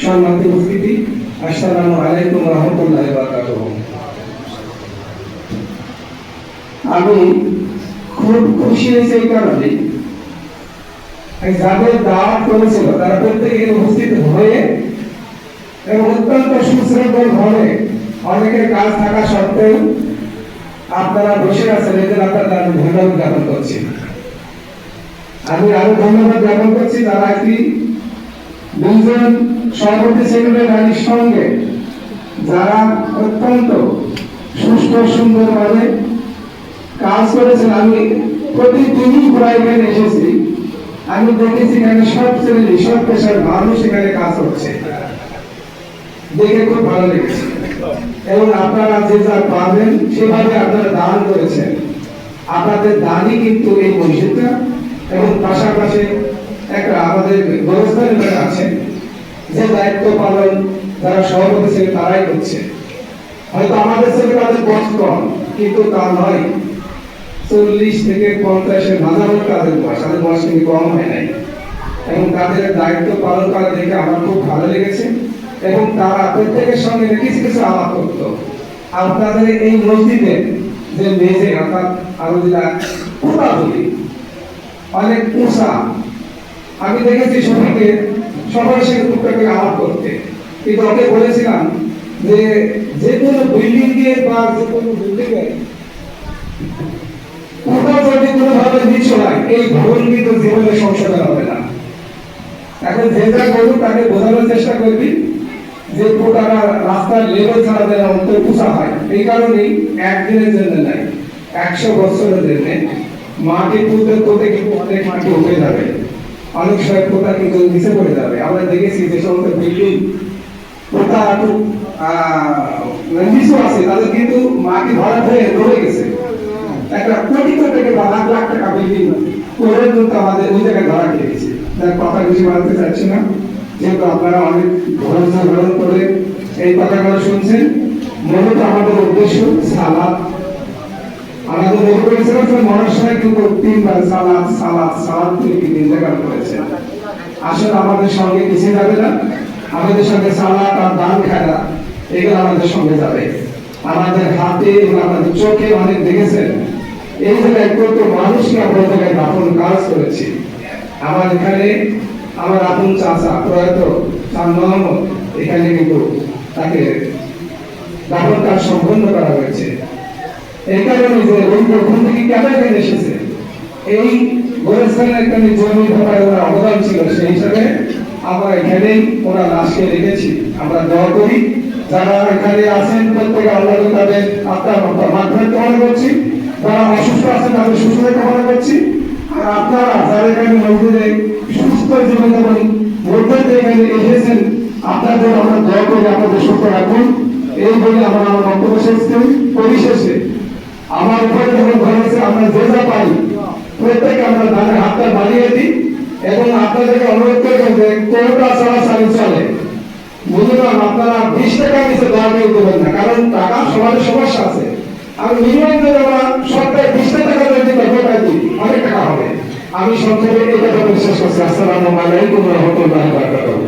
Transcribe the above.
সম্মানিত উপস্থিতি, আসসালামু আলাইকুম ওয়া রাহমাতুল্লাহি ওয়া বারাকাতুহু। আমি খুব খুশি হয়েছি এই কারণে, যাদের দাওয়াত করেছিল তারা প্রত্যেকে উপস্থিত হয়ে এবং অত্যন্ত সুশৃঙ্খল ভাবে, অনেকের কাজ থাকা সত্ত্বেও আপনারা বসে আছেন, এদের আপনাদের আমি ধন্যবাদ জ্ঞাপন করছি। আমি আরো ধন্যবাদ জ্ঞাপন করছি তারা কি দুজন সভাপতি সেক্রেটারির সঙ্গে যারা অত্যন্ত সুষ্ঠু সুন্দরভাবে কাজ করেছেন। আমি প্রতিদিনই প্রায় এখানে এসেছি, আমি দেখেছি এখানে সব শ্রেণী সব পেশার মানুষ এখানে কাজ করছে, দেখে খুব ভালো লেগেছে। এবং আপনারা যে যা পাবেন সেভাবে আপনারা দান করেছেন, আপনাদের দানই কিন্তু এই মসজিদটা এবং পাশাপাশি একটা আমাদের ব্যবস্থাপনা আছে যে দায়িত্ব পালন যারা সভাপতি ছিল তারাই করছে। হয়তো আমাদের থেকে তাদের বয়স কম, কিন্তু তা নয়, 40 থেকে 50-এর মাঝামাঝি তাদের বয়স কিন্তু কম হয় নাই। এবং তাদের দায়িত্ব পালন করা দেখে আমার খুব ভালো লেগেছে। এবং তারা প্রত্যেকের সঙ্গে কিছু কিছু আলাপ করতো। আপনাদের এই মসজিদে যে মেঝে অর্থাৎ আরো যেটা পুরা বলি অনেক উঁচা, আমি দেখেছি সবাইকে সবার সঙ্গে টুকটাকে আলাপ করতে। কিন্তু ওকে বলেছিলাম যে যে কোনো বিল্ডিং এ বা যে কোনো বিল্ডিং এ কোথাও যদি কোনোভাবে নিচু হয়, এই ভবন কিন্তু জীবনে সংশোধন হবে না। এখন যে যা করুক তাকে বোঝানোর চেষ্টা করবি যে পুরোটা রাস্তার লেভেল ছাড়া যেন অন্তত উঁচা হয়। এই কারণেই একদিনের জন্য নাই, 100 বছরের জন্য মাটি পুঁতে পুঁতে কিন্তু অনেক মাটি উঠে যাবে, অনেক সময় পোতা কিন্তু নিচে পড়ে যাবে। আমরা দেখেছি যে সমস্ত বিল্ডিং পোতা নিচু আছে, তাদের কিন্তু মাটি ভরা হয়ে রয়ে গেছে। একটা কোটি কোটি টাকা বা লাখ লাখ টাকা বিল্ডিং করে কিন্তু আমাদের ওই জায়গায় ধরা খেয়েছে। তার কথা বেশি বাড়তে চাচ্ছি না, যেহেতু আপনারা অনেক ধৈর্য ধারণ করে এই কথাগুলো শুনছেন। মূলত আমাদের উদ্দেশ্য সালাত, আমাদের মনে করেছিলাম যে মহাশয় কিন্তু 3 বার সালাত সালাত সালাত থেকে ইন্তেকাল করেছেন। আসলে আমাদের সঙ্গে কিছু যাবে না, আমাদের সঙ্গে সালাত আর দান খায়রা এগুলো আমাদের সঙ্গে যাবে। আমাদের হাতে এবং আমাদের চোখে অনেক দেখেছেন এই জায়গায় কত মানুষকে আমরা জায়গায় দাফন কাজ করেছি। আমার এখানে আমার আপন চাচা প্রয়াত চাঁদ মোহাম্মদ এখানে কিন্তু তাকে দাফন কাজ সম্পন্ন করা হয়েছে। এই কারণে যে ওই প্রথম থেকে কেন এখানে এসেছে, এই গোরস্থানের এখানে জমি ব্যাপারে ওরা অবদান ছিল, সেই হিসাবে আমরা এখানেই ওরা লাশকে রেখেছি। আমরা দোয়া করি যারা এখানে আছেন প্রত্যেকে আল্লাহ তাদের আত্মার মাধ্যমে কামনা করছি, যারা অসুস্থ আছেন তাদের সুস্থতা কামনা করছি। আর আপনারা যারা এখানে মসজিদে সুস্থ জীবনযাপন মধ্যে এখানে এসেছেন, আপনাদের আমরা দোয়া করি আপনাদের সুস্থ রাখুন। এই বলে আমরা আমার বক্তব্য শেষ করি। পরিশেষে আমার উপরে যখন ধরেছে আমরা যে যা পাই প্রত্যেকে আমরা দানের হাতটা বাড়িয়ে দিই এবং আপনাদেরকে অনুরোধ করবেন যে কোনটা চলাচলি চলে বুঝলাম আপনারা 20 টাকা নিচে দয়া করে দেবেন না, কারণ টাকা সমাজের সমস্যা আছে। আমি মিনিমাম যদি আমরা সপ্তাহে 20 টাকা যদি টাকা দিই অনেক টাকা হবে। আমি সংক্ষেপে এই কথা শেষ করছি। আসসালামু আলাইকুম ওয়া রাহমাতুল্লাহি ওয়া বারাকাতুহু।